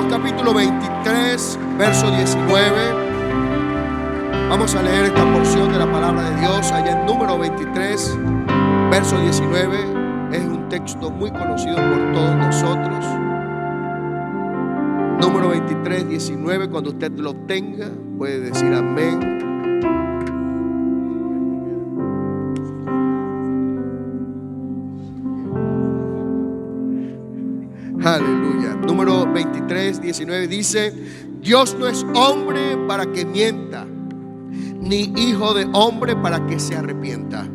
Números capítulo 23, verso 19. Vamos a leer esta porción de la palabra de Dios allá en Número 23, verso 19. Es un texto muy conocido por todos nosotros. Número 23, 19. Cuando usted lo tenga, puede decir amén. Aleluya. Número 23, 19 dice: Dios no es hombre para que mienta, ni hijo de hombre para que se arrepienta.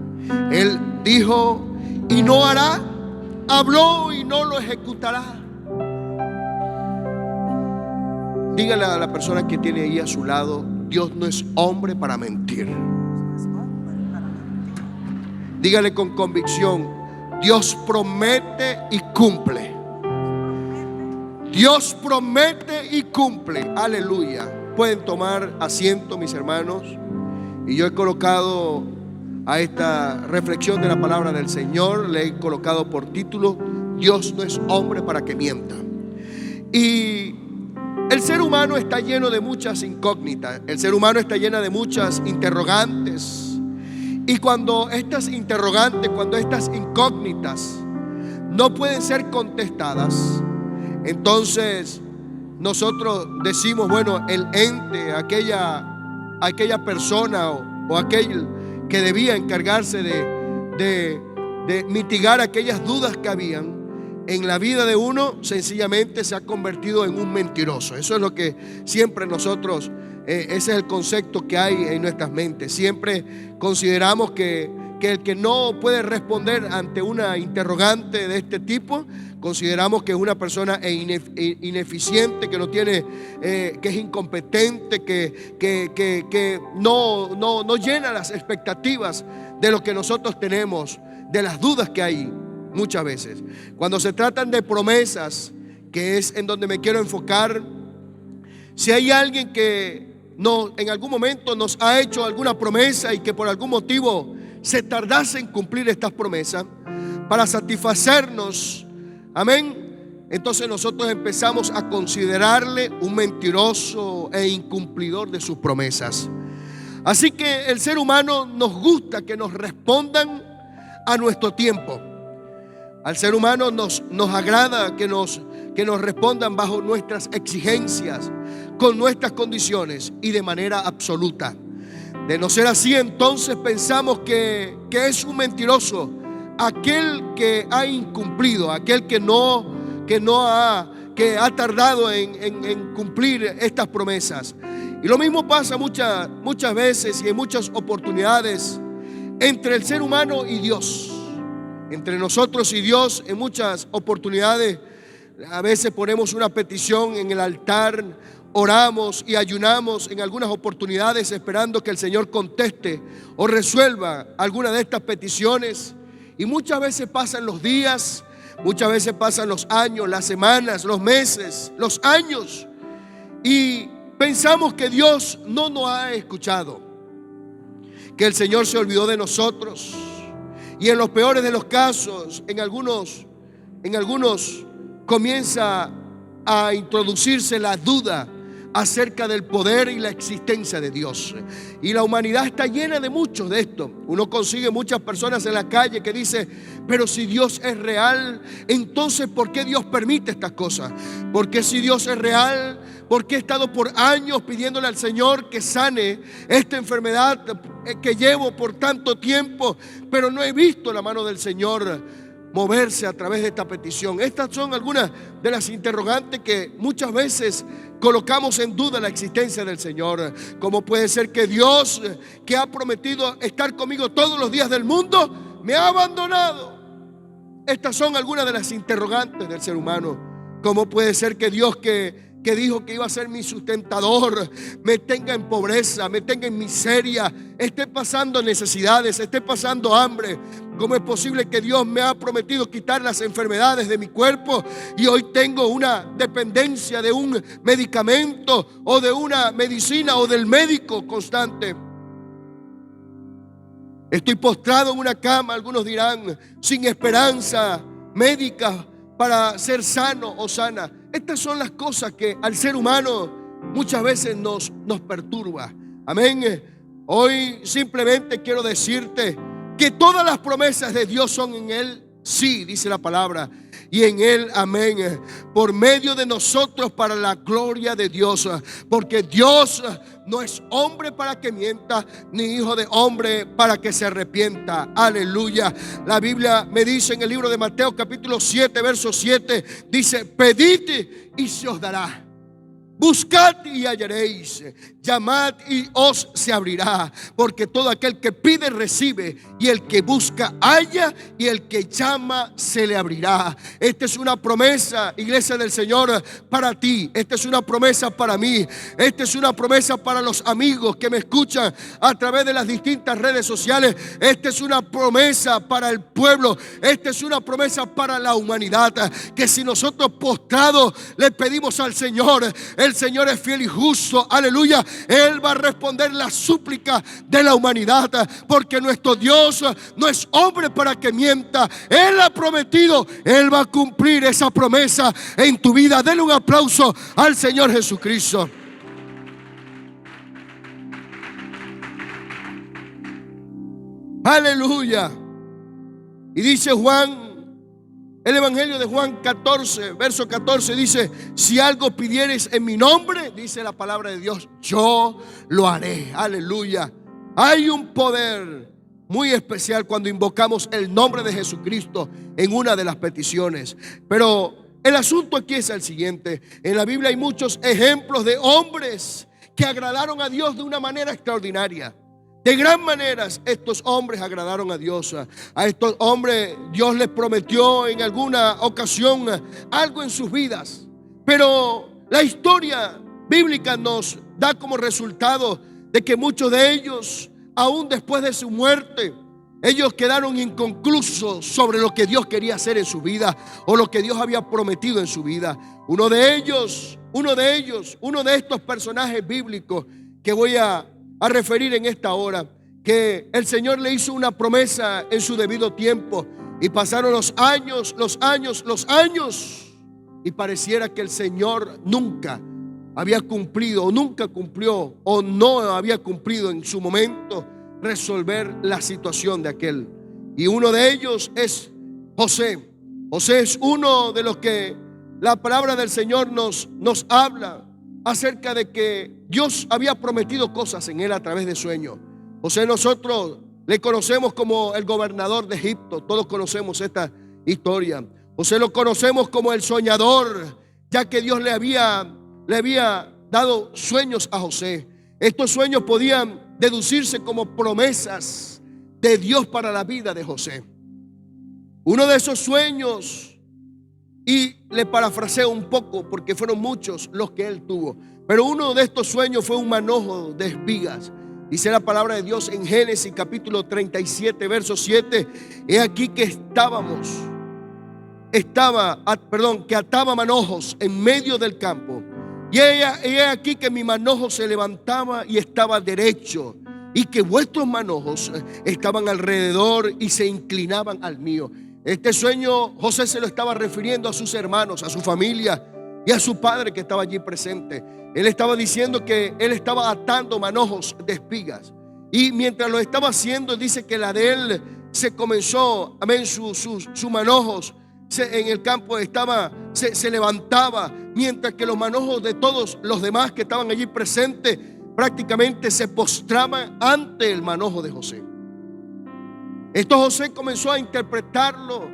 Él dijo y no hará, habló y no lo ejecutará. Dígale a la persona que tiene ahí a su lado: Dios no es hombre para mentir. Dígale con convicción: Dios promete y cumple. Dios promete y cumple. Aleluya. Pueden tomar asiento, mis hermanos. Y yo he colocado a esta reflexión de la palabra del Señor, le he colocado por título: Dios no es hombre para que mienta. Y el ser humano está lleno de muchas incógnitas. El ser humano está lleno de muchas interrogantes. Y cuando estas interrogantes, cuando estas incógnitas no pueden ser contestadas, entonces nosotros decimos, bueno, el ente, aquella persona o aquel que debía encargarse de mitigar aquellas dudas que habían en la vida de uno, sencillamente se ha convertido en un mentiroso. Eso es lo que siempre nosotros, ese es el concepto que hay en nuestras mentes. Siempre consideramos que el que no puede responder ante una interrogante de este tipo, consideramos que es una persona ineficiente, que no tiene, que es incompetente, que no llena las expectativas de lo que nosotros tenemos, de las dudas que hay muchas veces. Cuando se tratan de promesas, que es en donde me quiero enfocar, si hay alguien que en algún momento nos ha hecho alguna promesa y que por algún motivo se tardase en cumplir estas promesas para satisfacernos, amén, entonces nosotros empezamos a considerarle un mentiroso e incumplidor de sus promesas. Así que el ser humano nos gusta que nos respondan a nuestro tiempo. Al ser humano nos agrada que nos respondan bajo nuestras exigencias, con nuestras condiciones y de manera absoluta. De no ser así, entonces pensamos que es un mentiroso aquel que ha incumplido, aquel que ha tardado en cumplir estas promesas. Y lo mismo pasa muchas veces y en muchas oportunidades entre el ser humano y Dios. Entre nosotros y Dios, en muchas oportunidades, a veces ponemos una petición en el altar, oramos y ayunamos en algunas oportunidades esperando que el Señor conteste o resuelva alguna de estas peticiones. Y muchas veces pasan los días, muchas veces pasan los años, las semanas, los meses, los años, y pensamos que Dios no nos ha escuchado, que el Señor se olvidó de nosotros. Y en los peores de los casos, en algunos comienza a introducirse la duda acerca del poder y la existencia de Dios. Y la humanidad está llena de muchos de esto. Uno consigue muchas personas en la calle que dicen: pero si Dios es real, entonces ¿por qué Dios permite estas cosas? Porque si Dios es real, ¿por qué he estado por años pidiéndole al Señor que sane esta enfermedad que llevo por tanto tiempo, pero no he visto la mano del Señor moverse a través de esta petición? Estas son algunas de las interrogantes que muchas veces colocamos en duda la existencia del Señor. ¿Cómo puede ser que Dios, que ha prometido estar conmigo todos los días del mundo, me ha abandonado? Estas son algunas de las interrogantes del ser humano. ¿Cómo puede ser que Dios, que dijo que iba a ser mi sustentador, me tenga en pobreza, me tenga en miseria, esté pasando necesidades, esté pasando hambre? ¿Cómo es posible que Dios me ha prometido quitar las enfermedades de mi cuerpo y hoy tengo una dependencia de un medicamento o de una medicina o del médico constante? Estoy postrado en una cama, algunos dirán, sin esperanza médica para ser sano o sana. estas son las cosas que al ser humano muchas veces nos perturba. Amén. Hoy simplemente quiero decirte que todas las promesas de Dios son en Él, sí, dice la palabra, y en Él, amén, por medio de nosotros para la gloria de Dios, porque Dios no es hombre para que mienta, ni hijo de hombre para que se arrepienta. Aleluya. La Biblia me dice en el libro de Mateo capítulo 7 verso 7, dice: pedid y se os dará, buscad y hallaréis, llamad y os se abrirá, porque todo aquel que pide recibe, y el que busca halla, y el que llama se le abrirá. Esta es una promesa, iglesia del Señor, para ti. Esta es una promesa para mí. Esta es una promesa para los amigos que me escuchan a través de las distintas redes sociales. Esta es una promesa para el pueblo. Esta es una promesa para la humanidad, que si nosotros postrados le pedimos al Señor, el Señor es fiel y justo, aleluya. Él va a responder la súplica de la humanidad, porque nuestro Dios no es hombre para que mienta. Él ha prometido, Él va a cumplir esa promesa en tu vida. Denle un aplauso al Señor Jesucristo. Aleluya. Y dice Juan, el Evangelio de Juan 14, verso 14 dice: si algo pidieres en mi nombre, dice la palabra de Dios, yo lo haré. Aleluya. Hay un poder muy especial cuando invocamos el nombre de Jesucristo en una de las peticiones. Pero el asunto aquí es el siguiente: en la Biblia hay muchos ejemplos de hombres que agradaron a Dios de una manera extraordinaria. De gran manera estos hombres agradaron a Dios. A estos hombres Dios les prometió en alguna ocasión algo en sus vidas. Pero la historia bíblica nos da como resultado de que muchos de ellos, aún después de su muerte, ellos quedaron inconclusos sobre lo que Dios quería hacer en su vida o lo que Dios había prometido en su vida. Uno de estos personajes bíblicos que voy a referir en esta hora, que el Señor le hizo una promesa en su debido tiempo, y pasaron los años, y pareciera que el Señor nunca había cumplido, o nunca cumplió, o no había cumplido en su momento resolver la situación de aquel. Y uno de ellos es José. José es uno de los que la palabra del Señor nos habla acerca de que Dios había prometido cosas en él a través de sueños. José, nosotros le conocemos como el gobernador de Egipto. Todos conocemos esta historia. José lo conocemos como el soñador, ya que Dios le había dado sueños a José. Estos sueños podían deducirse como promesas de Dios para la vida de José. Uno de esos sueños, y le parafraseo un poco porque fueron muchos los que él tuvo, pero uno de estos sueños fue un manojo de espigas. Dice la palabra de Dios en Génesis capítulo 37 verso 7: he aquí que que ataba manojos en medio del campo, y he aquí que mi manojo se levantaba y estaba derecho, y que vuestros manojos estaban alrededor y se inclinaban al mío. Este sueño José se lo estaba refiriendo a sus hermanos, a su familia y a su padre que estaba allí presente. Él estaba diciendo que él estaba atando manojos de espigas, y mientras lo estaba haciendo, dice que la de él se comenzó, amén, sus manojos en el campo se levantaba, mientras que los manojos de todos los demás que estaban allí presentes prácticamente se postraban ante el manojo de José. Esto José comenzó a interpretarlo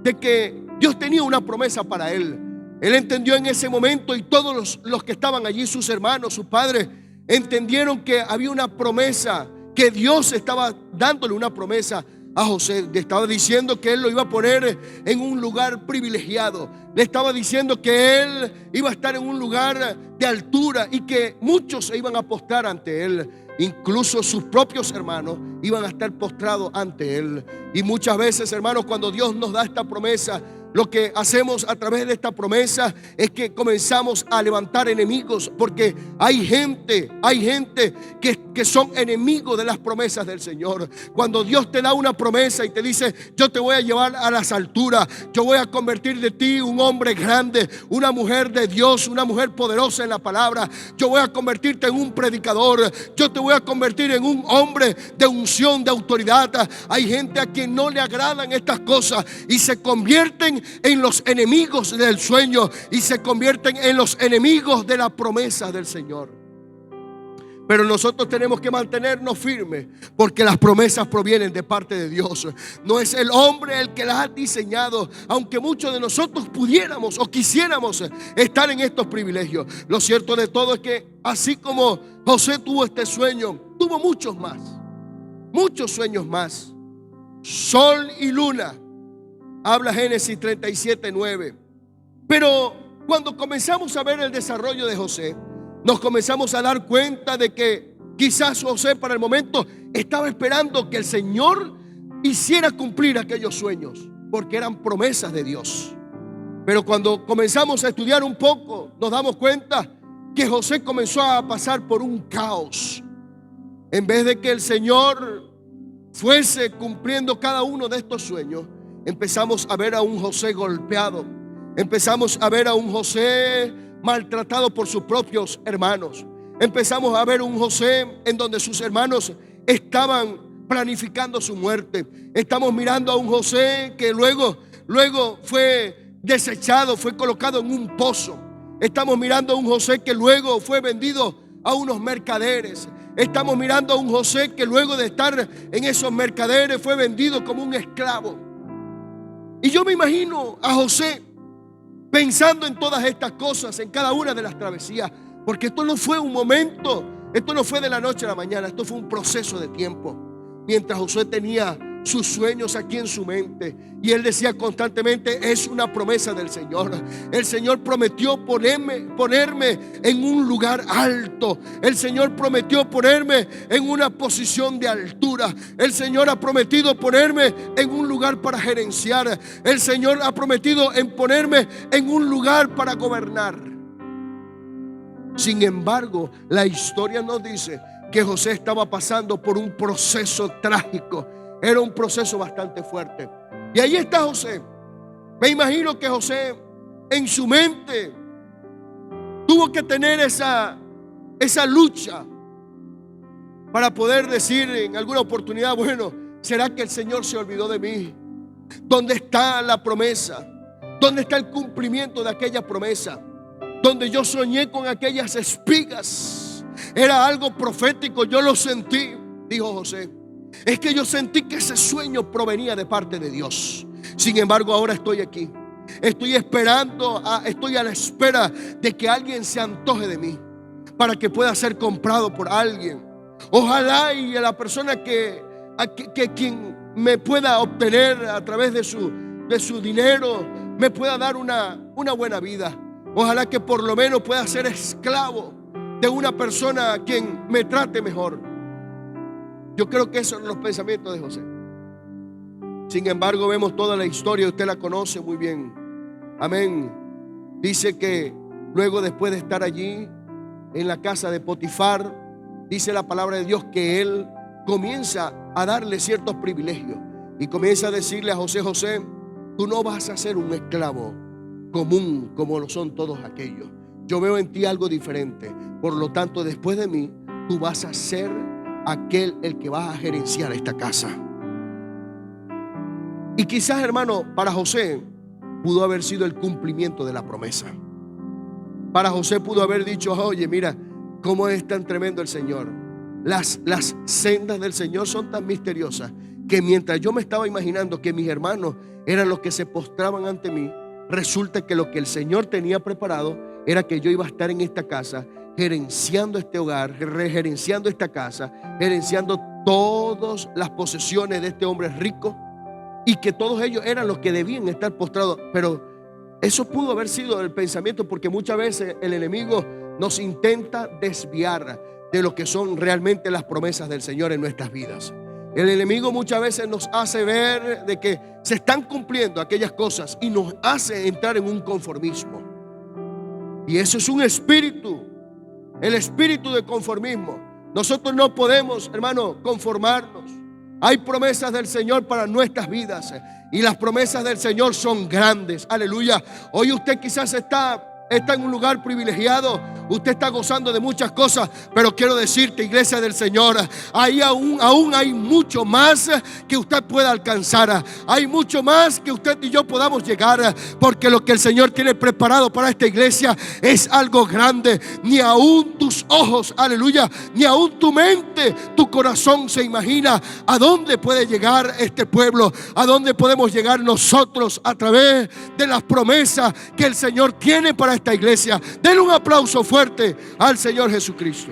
de que Dios tenía una promesa para él. Él entendió en ese momento, y todos los que estaban allí, sus hermanos, sus padres, entendieron que había una promesa, que Dios estaba dándole una promesa a José. Le estaba diciendo que él lo iba a poner en un lugar privilegiado. Le estaba diciendo que él iba a estar en un lugar de altura y que muchos se iban a postrar ante él. Incluso sus propios hermanos iban a estar postrados ante él. Y muchas veces, hermanos, cuando Dios nos da esta promesa, lo que hacemos a través de esta promesa es que comenzamos a levantar enemigos, porque hay gente que son enemigos de las promesas del Señor. Cuando Dios te da una promesa y te dice: yo te voy a llevar a las alturas, yo voy a convertir de ti un hombre grande, una mujer de Dios, una mujer poderosa en la palabra, yo voy a convertirte en un predicador, yo te voy a convertir en un hombre de unción, de autoridad. Hay gente a quien no le agradan estas cosas y se convierten en los enemigos del sueño y se convierten en los enemigos de la promesa del Señor. Pero nosotros tenemos que mantenernos firmes, porque las promesas provienen de parte de Dios. No es el hombre el que las ha diseñado, aunque muchos de nosotros pudiéramos o quisiéramos estar en estos privilegios. Lo cierto de todo es que así como José tuvo este sueño, tuvo muchos sueños más. Sol y luna, habla Génesis 37:9. Pero cuando comenzamos a ver el desarrollo de José, nos comenzamos a dar cuenta de que quizás José para el momento estaba esperando que el Señor hiciera cumplir aquellos sueños, porque eran promesas de Dios. Pero cuando comenzamos a estudiar un poco, nos damos cuenta que José comenzó a pasar por un caos. En vez de que el Señor fuese cumpliendo cada uno de estos sueños, empezamos a ver a un José golpeado. Empezamos a ver a un José maltratado por sus propios hermanos. Empezamos a ver un José en donde sus hermanos estaban planificando su muerte. Estamos mirando a un José que luego fue desechado, fue colocado en un pozo. Estamos mirando a un José que luego fue vendido a unos mercaderes. Estamos mirando a un José que luego de estar en esos mercaderes fue vendido como un esclavo. Y yo me imagino a José pensando en todas estas cosas, en cada una de las travesías, porque esto no fue un momento, esto no fue de la noche a la mañana, esto fue un proceso de tiempo. Mientras José tenía sus sueños aquí en su mente, y él decía constantemente: es una promesa del Señor. El Señor prometió ponerme en un lugar alto. El Señor prometió ponerme en una posición de altura. El Señor ha prometido ponerme en un lugar para gerenciar. El Señor ha prometido en ponerme en un lugar para gobernar. Sin embargo, la historia nos dice que José estaba pasando por un proceso trágico. Era un proceso bastante fuerte. Y ahí está José. Me imagino que José en su mente tuvo que tener esa lucha para poder decir en alguna oportunidad: bueno, ¿será que el Señor se olvidó de mí? ¿Dónde está la promesa? ¿Dónde está el cumplimiento de aquella promesa? Donde yo soñé con aquellas espigas, era algo profético, yo lo sentí, dijo José. Es que yo sentí que ese sueño provenía de parte de Dios. Sin embargo, ahora estoy aquí. Estoy estoy a la espera de que alguien se antoje de mí para que pueda ser comprado por alguien. Ojalá y a la persona que quien me pueda obtener a través de su dinero me pueda dar una buena vida. Ojalá que por lo menos pueda ser esclavo de una persona a quien me trate mejor. Yo creo que esos son los pensamientos de José. Sin embargo, vemos toda la historia, usted la conoce muy bien. Amén. Dice que luego, después de estar allí en la casa de Potifar, dice la palabra de Dios que él comienza a darle ciertos privilegios y comienza a decirle a José: José, tú no vas a ser un esclavo común como lo son todos aquellos. Yo veo en ti algo diferente. Por lo tanto, después de mí, tú vas a ser el que va a gerenciar esta casa. Y quizás, hermano, para José pudo haber sido el cumplimiento de la promesa. Para José pudo haber dicho: oye, mira cómo es tan tremendo el Señor. Las sendas del Señor son tan misteriosas que mientras yo me estaba imaginando que mis hermanos eran los que se postraban ante mí, resulta que lo que el Señor tenía preparado era que yo iba a estar en esta casa, gerenciando este hogar, regerenciando esta casa, gerenciando todas las posesiones de este hombre rico, y que todos ellos eran los que debían estar postrados. Pero eso pudo haber sido el pensamiento, porque muchas veces el enemigo nos intenta desviar de lo que son realmente las promesas del Señor en nuestras vidas. El enemigo muchas veces nos hace ver de que se están cumpliendo aquellas cosas y nos hace entrar en un conformismo. Y eso es un espíritu, el espíritu de conformismo. Nosotros no podemos, hermano, conformarnos. Hay promesas del Señor para nuestras vidas y las promesas del Señor son grandes. Aleluya. Hoy usted quizás está en un lugar privilegiado, usted está gozando de muchas cosas, pero quiero decirte, iglesia del Señor, ahí aún hay mucho más que usted pueda alcanzar. Hay mucho más que usted y yo podamos llegar, porque lo que el Señor tiene preparado para esta iglesia es algo grande. Ni aún tus ojos, aleluya, ni aún tu mente, tu corazón se imagina a dónde puede llegar este pueblo, a dónde podemos llegar nosotros a través de las promesas que el Señor tiene para esta iglesia. Denle un aplauso fuerte al Señor Jesucristo.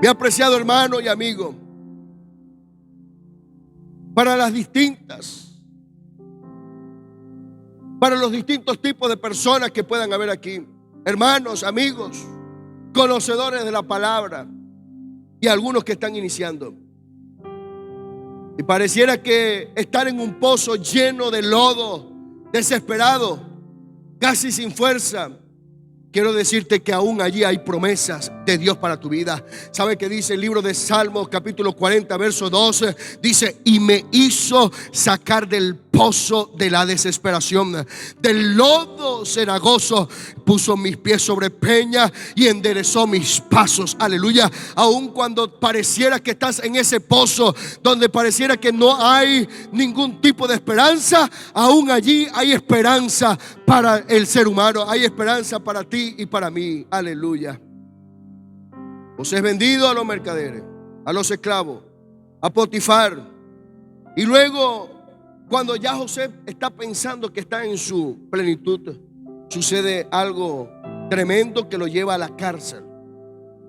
Mi apreciado hermano y amigo, para los distintos tipos de personas que puedan haber aquí, hermanos, amigos, conocedores de la palabra, y algunos que están iniciando, y pareciera que están en un pozo lleno de lodo, desesperado, casi sin fuerza. Quiero decirte que aún allí hay promesas de Dios para tu vida. ¿Sabe qué dice el libro de Salmos capítulo 40 verso 12? Dice: y me hizo sacar del pozo de la desesperación, del lodo cenagoso, puso mis pies sobre peña y enderezó mis pasos. Aleluya. Aun cuando pareciera que estás en ese pozo donde pareciera que no hay ningún tipo de esperanza, aún allí hay esperanza para el ser humano, hay esperanza para ti y para mí. Aleluya. José es vendido a los mercaderes, a los esclavos, a Potifar, y luego, cuando ya José está pensando que está en su plenitud, sucede algo tremendo que lo lleva a la cárcel.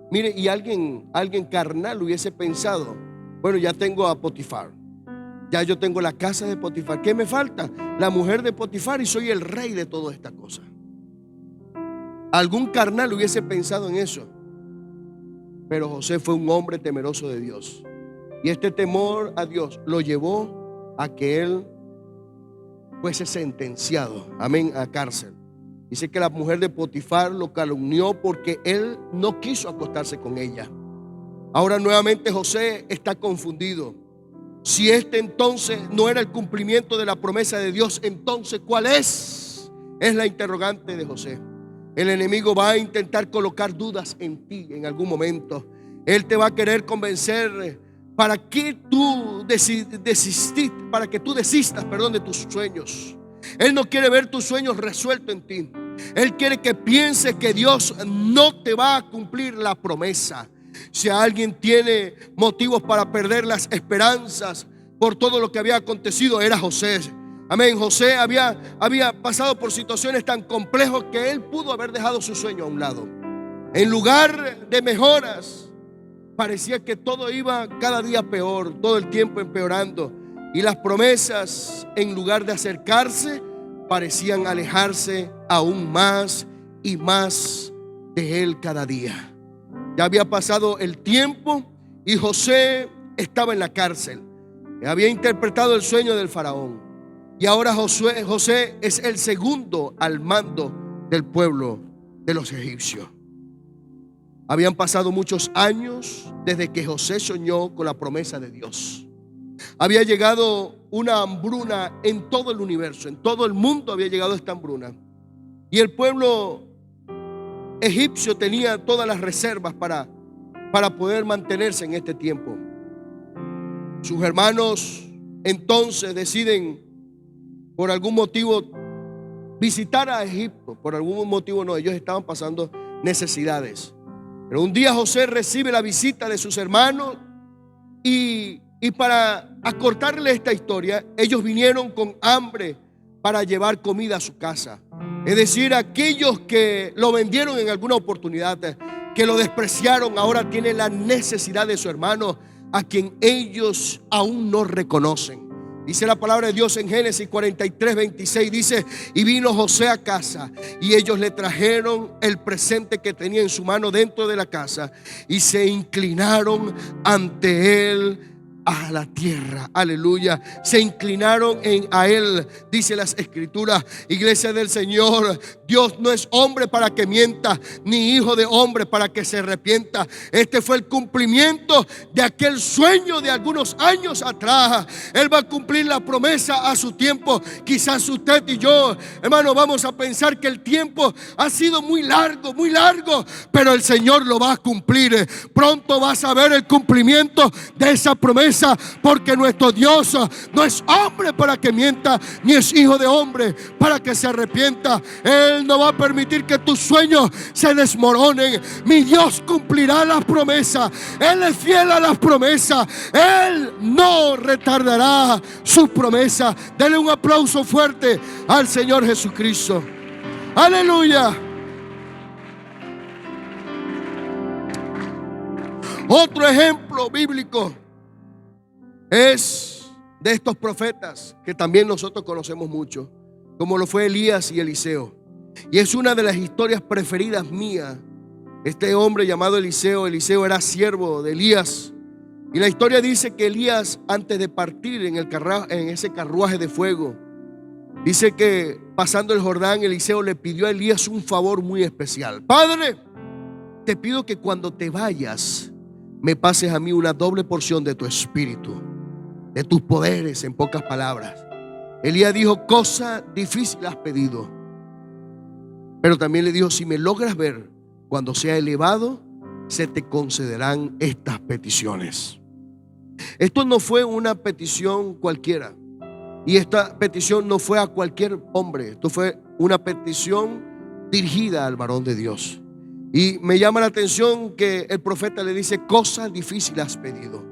Mire, y alguien carnal hubiese pensado: bueno, ya tengo a Potifar, ya yo tengo la casa de Potifar, ¿qué me falta? La mujer de Potifar y soy el rey de toda esta cosa. Algún carnal hubiese pensado en eso, pero José fue un hombre temeroso de Dios, y este temor a Dios lo llevó a que él fuese sentenciado, amén, a cárcel. Dice que la mujer de Potifar lo calumnió porque él no quiso acostarse con ella. Ahora nuevamente José está confundido. Si este entonces no era el cumplimiento de la promesa de Dios, entonces ¿cuál es? Es la interrogante de José. El enemigo va a intentar colocar dudas en ti en algún momento. Él te va a querer convencer para que tú desistas de tus sueños. Él no quiere ver tus sueños resueltos en ti. Él quiere que pienses que Dios no te va a cumplir la promesa. Si alguien tiene motivos para perder las esperanzas por todo lo que había acontecido, era José. Amén. José había pasado por situaciones tan complejas que él pudo haber dejado su sueño a un lado. En lugar de mejoras, parecía que todo iba cada día peor, todo el tiempo empeorando. Y las promesas, en lugar de acercarse, parecían alejarse aún más y más de él cada día. Ya había pasado el tiempo y José estaba en la cárcel. Había interpretado el sueño del faraón. Y ahora José es el segundo al mando del pueblo de los egipcios. Habían pasado muchos años desde que José soñó con la promesa de Dios. Había llegado una hambruna en todo el universo, en todo el mundo había llegado esta hambruna. Y el pueblo egipcio tenía todas las reservas para poder mantenerse en este tiempo. Sus hermanos entonces deciden por algún motivo visitar a Egipto. Por algún motivo no, ellos estaban pasando necesidades. Pero un día José recibe la visita de sus hermanos y para acortarle esta historia, ellos vinieron con hambre para llevar comida a su casa. Es decir, aquellos que lo vendieron en alguna oportunidad, que lo despreciaron, ahora tienen la necesidad de su hermano, a quien ellos aún no reconocen. Dice la palabra de Dios en Génesis 43, 26. Dice: y vino José a casa, y ellos le trajeron el presente que tenía en su mano dentro de la casa, y se inclinaron ante él a la tierra. Aleluya. Se inclinaron a él. Dice las escrituras, iglesia del Señor, Dios no es hombre para que mienta, ni hijo de hombre para que se arrepienta. Este fue el cumplimiento de aquel sueño de algunos años atrás. Él va a cumplir la promesa a su tiempo. Quizás usted y yo, hermano, vamos a pensar que el tiempo ha sido muy largo, pero el Señor lo va a cumplir. Pronto vas a ver el cumplimiento de esa promesa, porque nuestro Dios no es hombre para que mienta, ni es hijo de hombre para que se arrepienta. Él no va a permitir que tus sueños se desmoronen. Mi Dios cumplirá las promesas. Él es fiel a las promesas. Él no retardará sus promesas. Dele un aplauso fuerte al Señor Jesucristo. Aleluya. Otro ejemplo bíblico es de estos profetas que también nosotros conocemos mucho, como lo fue Elías y Eliseo. Y es una de las historias preferidas mías. Este hombre llamado Eliseo era siervo de Elías. Y la historia dice que Elías, antes de partir en ese carruaje de fuego, dice que pasando el Jordán, Eliseo le pidió a Elías un favor muy especial. Padre, te pido que cuando te vayas me pases a mí una doble porción de tu espíritu, de tus poderes, en pocas palabras. Elías dijo: cosa difícil has pedido. Pero también le dijo: si me logras ver cuando sea elevado, se te concederán estas peticiones. Esto no fue una petición cualquiera, y esta petición no fue a cualquier hombre. Esto fue una petición dirigida al varón de Dios. Y me llama la atención que el profeta le dice: cosa difícil has pedido.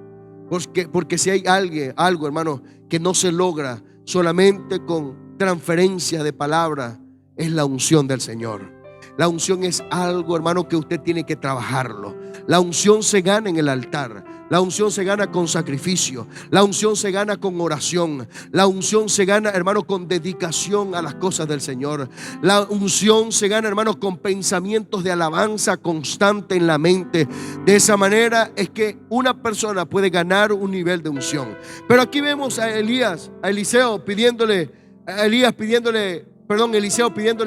Porque si hay algo, hermano, que no se logra solamente con transferencia de palabra, es la unción del Señor. La unción es algo, hermano, que usted tiene que trabajarlo. La unción se gana en el altar. La unción se gana con sacrificio. La unción se gana con oración. La unción se gana, hermano, con dedicación a las cosas del Señor. La unción se gana, hermano, con pensamientos de alabanza constante en la mente. De esa manera es que una persona puede ganar un nivel de unción. Pero aquí vemos a Eliseo pidiéndole a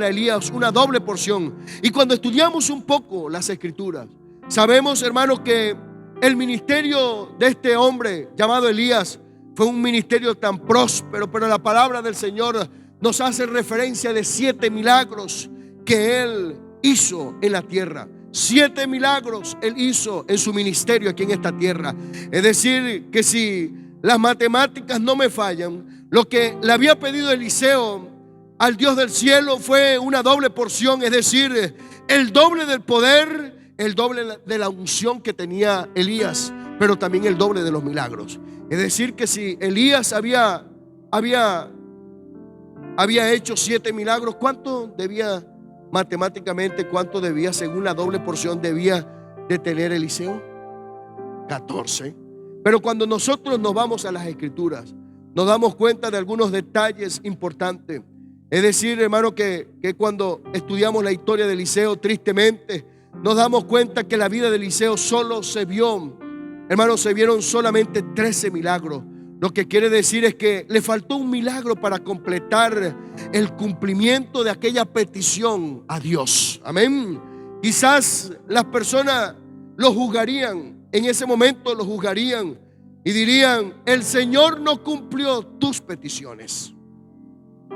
Elías una doble porción. Y cuando estudiamos un poco las escrituras, sabemos, hermano, que el ministerio de este hombre llamado Elías fue un ministerio tan próspero, pero la palabra del Señor nos hace referencia de 7 milagros que él hizo en la tierra. 7 milagros él hizo en su ministerio aquí en esta tierra. Es decir, que si las matemáticas no me fallan, lo que le había pedido Eliseo al Dios del cielo fue una doble porción, es decir, el doble del poder, el doble de la unción que tenía Elías, pero también el doble de los milagros. Es decir, que si Elías había hecho 7 milagros, ¿cuánto debía matemáticamente, según la doble porción, debía de tener Eliseo? 14. Pero cuando nosotros nos vamos a las escrituras, nos damos cuenta de algunos detalles importantes. Es decir, hermano, que cuando estudiamos la historia de Eliseo, tristemente nos damos cuenta que la vida de Eliseo se vieron solamente 13 milagros. Lo que quiere decir es que le faltó un milagro para completar el cumplimiento de aquella petición a Dios. Amén. Quizás las personas lo juzgarían, en ese momento lo juzgarían y dirían: el Señor no cumplió tus peticiones.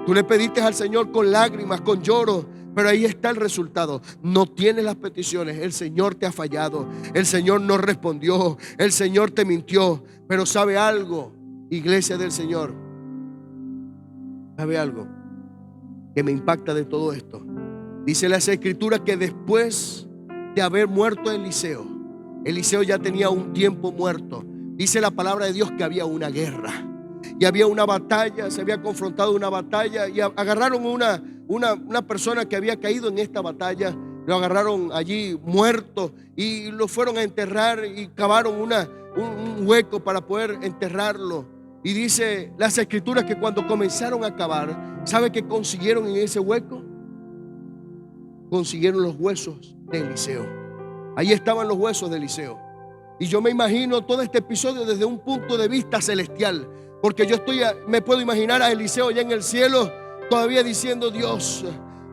Tú le pediste al Señor con lágrimas, con lloro, pero ahí está el resultado. No tienes las peticiones. El Señor te ha fallado. El Señor no respondió. El Señor te mintió. Pero ¿sabe algo, iglesia del Señor? ¿Sabe algo que me impacta de todo esto? Dice las escrituras que después de haber muerto Eliseo ya tenía un tiempo muerto. Dice la palabra de Dios que había una guerra. Y había una batalla, se había confrontado una batalla y agarraron una persona que había caído en esta batalla. Lo agarraron allí muerto y lo fueron a enterrar y cavaron un hueco para poder enterrarlo. Y dice las escrituras que cuando comenzaron a cavar, ¿sabe qué consiguieron en ese hueco? Consiguieron los huesos de Eliseo. Ahí estaban los huesos de Eliseo. Y yo me imagino todo este episodio desde un punto de vista celestial, porque yo me puedo imaginar a Eliseo ya en el cielo todavía diciendo: Dios,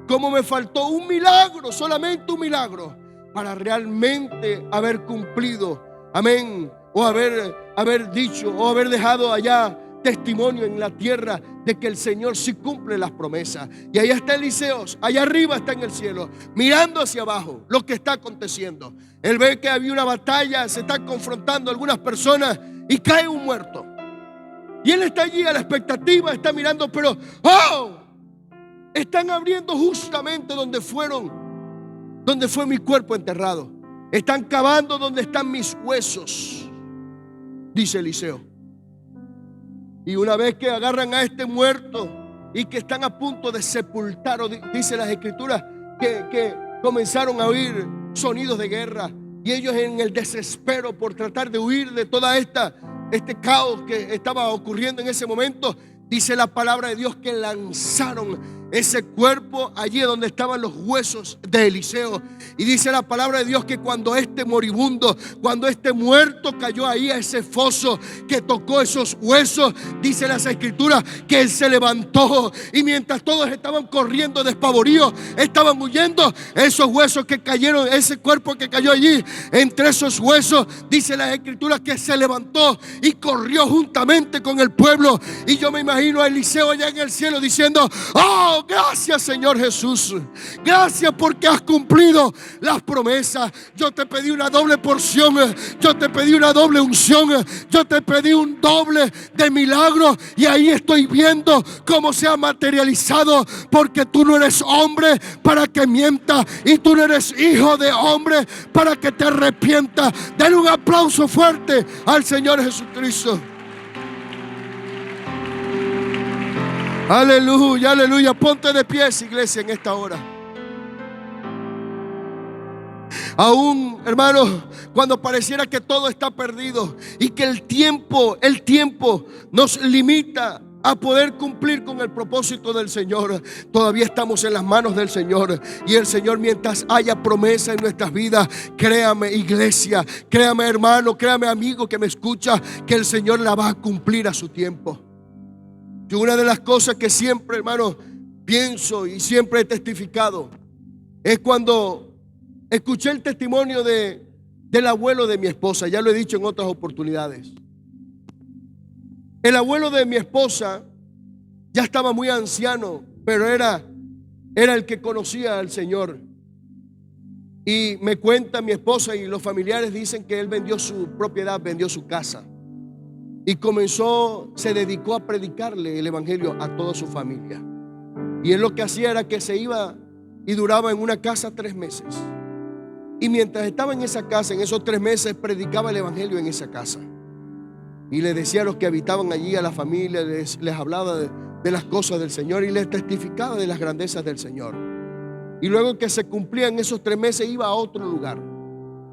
cómo me faltó un milagro, solamente un milagro, para realmente haber cumplido, amén, o haber dicho o haber dejado allá testimonio en la tierra de que el Señor sí cumple las promesas. Y allá está Eliseo, allá arriba está en el cielo, mirando hacia abajo lo que está aconteciendo. Él ve que había una batalla, se están confrontando algunas personas y cae un muerto. Y él está allí a la expectativa, está mirando, pero están abriendo justamente donde fue mi cuerpo enterrado. Están cavando donde están mis huesos, dice Eliseo. Y una vez que agarran a este muerto y que están a punto de sepultar, dice las escrituras que comenzaron a oír sonidos de guerra, y ellos en el desespero por tratar de huir de toda este caos que estaba ocurriendo en ese momento, dice la palabra de Dios que lanzaron ese cuerpo allí donde estaban los huesos de Eliseo. Y dice la palabra de Dios que cuando este moribundo, cuando este muerto cayó ahí a ese foso, que tocó esos huesos, dice las escrituras que él se levantó. Y mientras todos estaban corriendo despavoridos, estaban huyendo, esos huesos que cayeron, ese cuerpo que cayó allí, entre esos huesos, dice las escrituras que se levantó y corrió juntamente con el pueblo. Y yo me imagino a Eliseo allá en el cielo diciendo: ¡Oh, gracias, Señor Jesús! Gracias porque has cumplido las promesas. Yo te pedí una doble porción, yo te pedí una doble unción, yo te pedí un doble de milagro, y ahí estoy viendo cómo se ha materializado, porque tú no eres hombre para que mientas, y tú no eres hijo de hombre para que te arrepientas. Denle un aplauso fuerte al Señor Jesucristo. Aleluya, aleluya. Ponte de pies, iglesia, en esta hora. Aún, hermanos, cuando pareciera que todo está perdido y que el tiempo nos limita a poder cumplir con el propósito del Señor, todavía estamos en las manos del Señor. Y el Señor, mientras haya promesa en nuestras vidas, créame, iglesia, créame, hermano, créame, amigo que me escucha, que el Señor la va a cumplir a su tiempo. Y una de las cosas que siempre, hermano, pienso y siempre he testificado es cuando escuché el testimonio del abuelo de mi esposa. Ya lo he dicho en otras oportunidades. El abuelo de mi esposa ya estaba muy anciano, pero era el que conocía al Señor. Y me cuenta mi esposa y los familiares dicen que él vendió su propiedad, vendió su casa. Y se dedicó a predicarle el evangelio a toda su familia. Y él lo que hacía era que se iba y duraba en una casa 3 meses. Y mientras estaba en esa casa, en esos 3 meses, predicaba el evangelio en esa casa. Y le decía a los que habitaban allí, a la familia, les hablaba de las cosas del Señor y les testificaba de las grandezas del Señor. Y luego que se cumplían esos 3 meses, iba a otro lugar.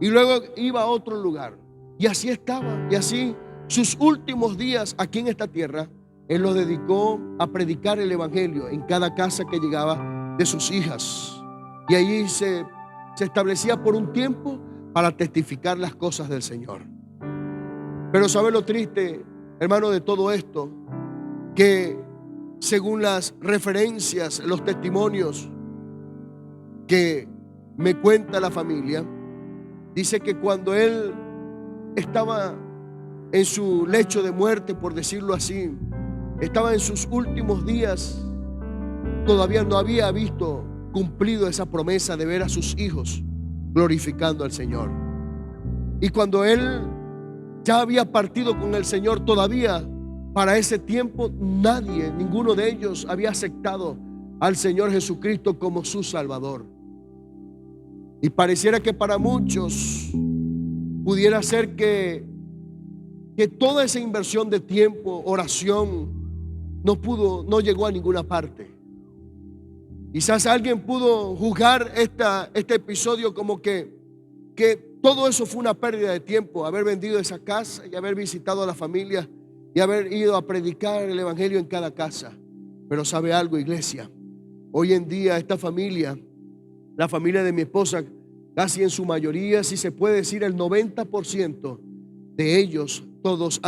Y luego iba a otro lugar. Y así estaba, y así sus últimos días aquí en esta tierra, él los dedicó a predicar el evangelio en cada casa que llegaba de sus hijas. Y allí se establecía por un tiempo para testificar las cosas del Señor. Pero ¿sabe lo triste, hermano, de todo esto? Que según las referencias, los testimonios que me cuenta la familia, dice que cuando él estaba en su lecho de muerte, por decirlo así, estaba en sus últimos días, todavía no había visto cumplido esa promesa de ver a sus hijos glorificando al Señor. Y cuando él ya había partido con el Señor, todavía para ese tiempo ninguno de ellos había aceptado al Señor Jesucristo como su Salvador. Y pareciera que para muchos pudiera ser que toda esa inversión de tiempo, oración, no llegó a ninguna parte. Quizás alguien pudo juzgar este episodio como que todo eso fue una pérdida de tiempo, haber vendido esa casa y haber visitado a la familia y haber ido a predicar el evangelio en cada casa. Pero ¿sabe algo, iglesia? Hoy en día esta familia, la familia de mi esposa, casi en su mayoría, si se puede decir el 90% de ellos, todos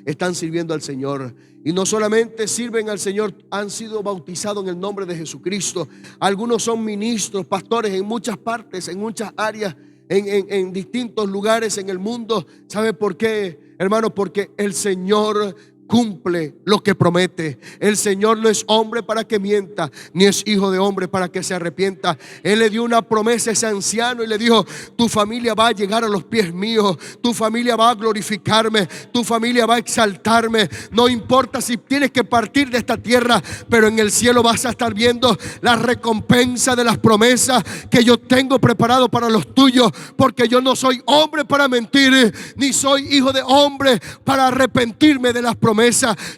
están sirviendo al Señor. Y no solamente sirven al Señor, han sido bautizados en el nombre de Jesucristo. Algunos son ministros, pastores en muchas partes, en muchas áreas, en distintos lugares en el mundo. ¿Sabe por qué, hermano? Porque el Señor cumple lo que promete. El Señor no es hombre para que mienta, ni es hijo de hombre para que se arrepienta. Él le dio una promesa a ese anciano y le dijo: tu familia va a llegar a los pies míos, tu familia va a glorificarme, tu familia va a exaltarme. No importa si tienes que partir de esta tierra, pero en el cielo vas a estar viendo la recompensa de las promesas que yo tengo preparado para los tuyos, porque yo no soy hombre para mentir, ni soy hijo de hombre para arrepentirme de las promesas.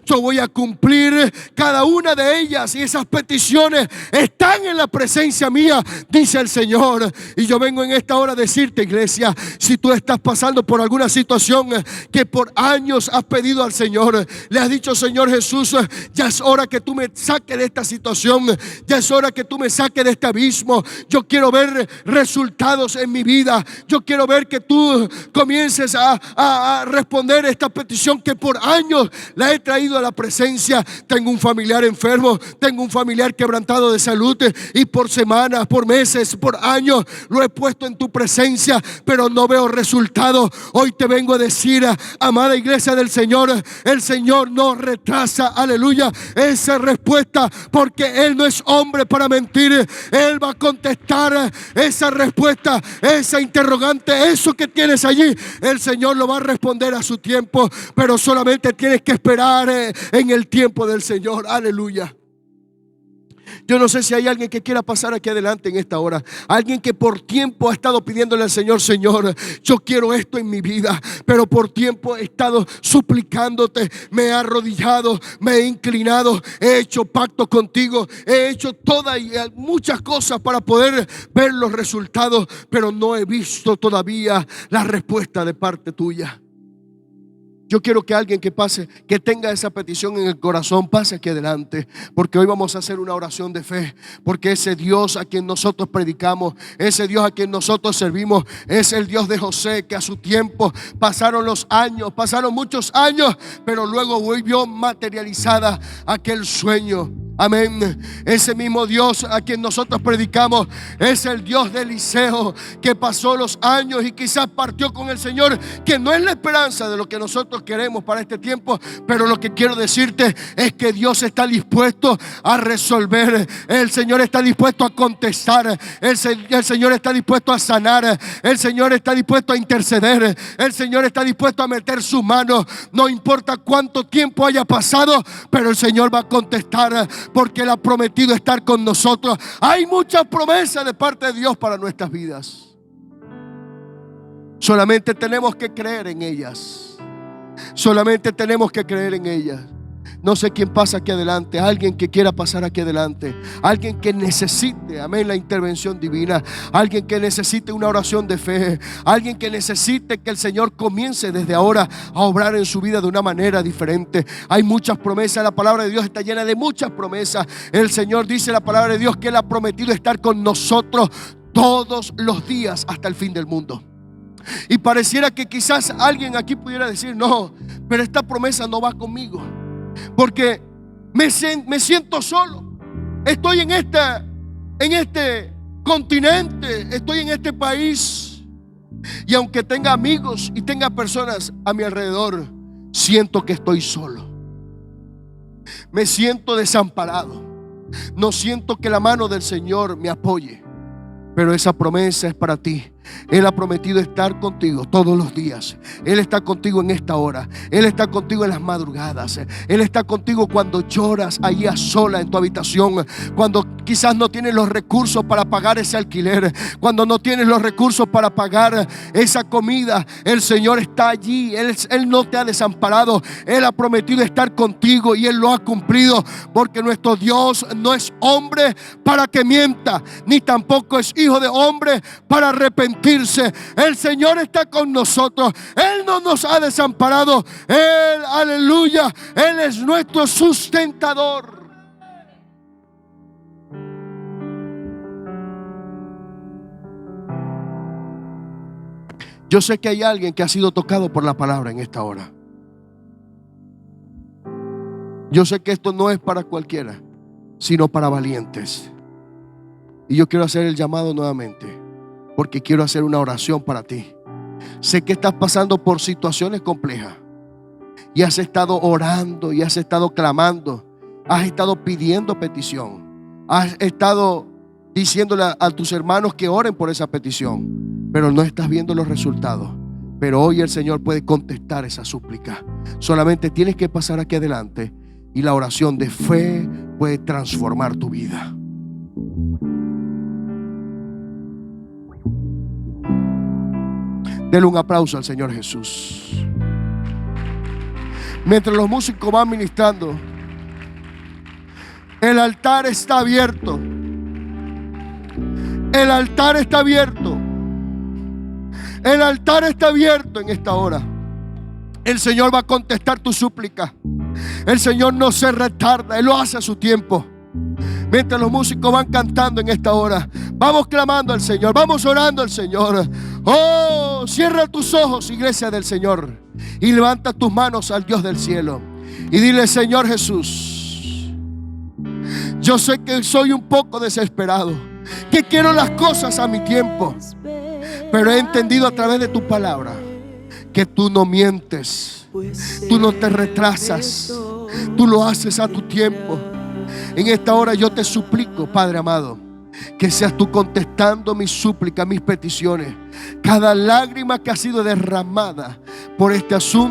Yo voy a cumplir cada una de ellas, y esas peticiones están en la presencia mía, dice el Señor. Y yo vengo en esta hora a decirte, iglesia, si tú estás pasando por alguna situación que por años has pedido al Señor, le has dicho: Señor Jesús, ya es hora que tú me saques de esta situación, ya es hora que tú me saques de este abismo. Yo quiero ver resultados en mi vida, yo quiero ver que tú comiences a responder esta petición que por años la he traído a la presencia. Tengo un familiar enfermo, tengo un familiar quebrantado de salud, y por semanas, por meses, por años lo he puesto en tu presencia, pero no veo resultados. Hoy te vengo a decir, amada iglesia del Señor, el Señor no retrasa, aleluya, esa respuesta, porque Él no es hombre para mentir. Él va a contestar esa respuesta, esa interrogante, eso que tienes allí. El Señor lo va a responder a su tiempo, pero solamente tienes que esperar en el tiempo del Señor. Aleluya. Yo no sé si hay alguien que quiera pasar aquí adelante en esta hora, alguien que por tiempo ha estado pidiéndole al Señor: Señor, yo quiero esto en mi vida, pero por tiempo he estado suplicándote, me he arrodillado, me he inclinado, he hecho pacto contigo, he hecho todas y muchas cosas para poder ver los resultados, pero no he visto todavía la respuesta de parte tuya. Yo quiero que alguien que pase, que tenga esa petición en el corazón, pase aquí adelante, porque hoy vamos a hacer una oración de fe, porque ese Dios a quien nosotros predicamos, ese Dios a quien nosotros servimos, es el Dios de José, que a su tiempo pasaron los años, pasaron muchos años, pero luego volvió materializada aquel sueño. Amén. Ese mismo Dios a quien nosotros predicamos es el Dios de Eliseo, que pasó los años y quizás partió con el Señor, que no es la esperanza de lo que nosotros queremos para este tiempo, pero lo que quiero decirte es que Dios está dispuesto a resolver. El Señor está dispuesto a contestar. El Señor está dispuesto a sanar. El Señor está dispuesto a interceder. El Señor está dispuesto a meter su mano. No importa cuánto tiempo haya pasado, pero el Señor va a contestar, porque Él ha prometido estar con nosotros. Hay muchas promesas de parte de Dios para nuestras vidas. Solamente tenemos que creer en ellas. Solamente tenemos que creer en ellas. No sé quién pasa aquí adelante, alguien que quiera pasar aquí adelante, alguien que necesite, amén, la intervención divina, alguien que necesite una oración de fe, alguien que necesite que el Señor comience desde ahora a obrar en su vida de una manera diferente. Hay muchas promesas, la palabra de Dios está llena de muchas promesas. El Señor dice, la palabra de Dios, que Él ha prometido estar con nosotros todos los días hasta el fin del mundo. Y pareciera que quizás alguien aquí pudiera decir: no, pero esta promesa no va conmigo, porque me siento solo. Estoy en este continente, estoy en este país, y aunque tenga amigos y tenga personas a mi alrededor, siento que estoy solo. Me siento desamparado. No siento que la mano del Señor me apoye. Pero esa promesa es para ti. Él ha prometido estar contigo todos los días. Él está contigo en esta hora. Él está contigo en las madrugadas. Él está contigo cuando lloras allí a sola en tu habitación, cuando quizás no tienes los recursos para pagar ese alquiler, cuando no tienes los recursos para pagar esa comida. El Señor está allí. Él no te ha desamparado. Él ha prometido estar contigo y Él lo ha cumplido, porque nuestro Dios no es hombre para que mienta, ni tampoco es hijo de hombre para arrepentirse. resistirse. El Señor está con nosotros. Él no nos ha desamparado. Él, aleluya, Él es nuestro sustentador. Yo sé que hay alguien que ha sido tocado por la palabra en esta hora. Yo sé que esto no es para cualquiera, sino para valientes. Y yo quiero hacer el llamado nuevamente, porque quiero hacer una oración para ti. Sé que estás pasando por situaciones complejas y has estado orando y has estado clamando, has estado pidiendo petición, has estado diciéndole a tus hermanos que oren por esa petición, pero no estás viendo los resultados. Pero hoy el Señor puede contestar esa súplica. Solamente tienes que pasar aquí adelante y la oración de fe puede transformar tu vida. Denle un aplauso al Señor Jesús. Mientras los músicos van ministrando, el altar está abierto. El altar está abierto. El altar está abierto en esta hora. El Señor va a contestar tu súplica. El Señor no se retarda, Él lo hace a su tiempo. Mientras los músicos van cantando en esta hora, vamos clamando al Señor, vamos orando al Señor. Oh, cierra tus ojos, iglesia del Señor, y levanta tus manos al Dios del cielo y dile: Señor Jesús, yo sé que soy un poco desesperado, que quiero las cosas a mi tiempo, pero he entendido a través de tu palabra que tú no mientes, tú no te retrasas, tú lo haces a tu tiempo. En esta hora yo te suplico, Padre amado, que seas tú contestando mis súplicas, mis peticiones, cada lágrima que ha sido derramada por este asunto.